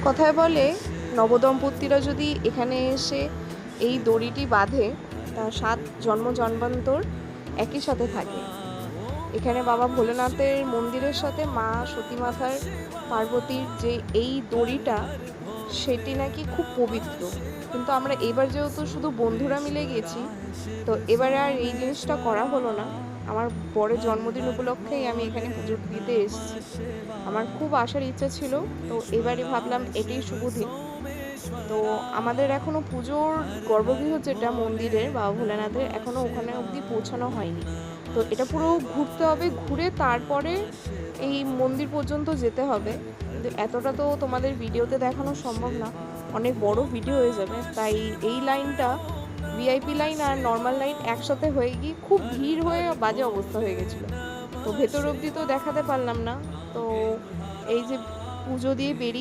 কথায় বলে নবদম্পতিরা যদি এখানে এসে এই দড়িটি বাঁধে তা 7 জন্ম জন্মান্তর একই সাথে থাকে। এখানে বাবা ভোলেনাথের মন্দিরের সাথে মা সতী মাতার পার্বতীর যে এই দড়িটা সেটি নাকি খুব পবিত্র। কিন্তু আমরা এবার যেহেতু শুধু বন্ধুরা মিলে গেছি, তো এবারে আর এই জিনিসটা করা হলো না। আমার বরের জন্মদিন উপলক্ষেই আমি এখানে পুজো দিতে এসেছি। আমার খুব আসার ইচ্ছা ছিল, তো এবারে ভাবলাম এটাই শুভ দিন। তো আমাদের এখনো পুজোর গর্ভগৃহ যেটা মন্দিরের বাবা ভোলেনাথের, এখনো ওখানে অবধি পৌঁছানো হয়নি। তো এটা পুরো ঘুরতে হবে, ঘুরে তারপরে এই মন্দির পর্যন্ত যেতে হবে। কিন্তু এতটা তো তোমাদের ভিডিওতে দেখানো সম্ভব না, অনেক বড় ভিডিও হয়ে যাবে। তাই এই লাইনটা ভিআইপি লাইন আর নর্মাল লাইন একসাথে হয়ে গিয়ে খুব ভিড় হয়ে বাজে অবস্থা হয়ে গেছিলো। তো ভেতর অবধি তো দেখাতে পারলাম না। তো এই যে পুজো দিয়ে বেরিয়ে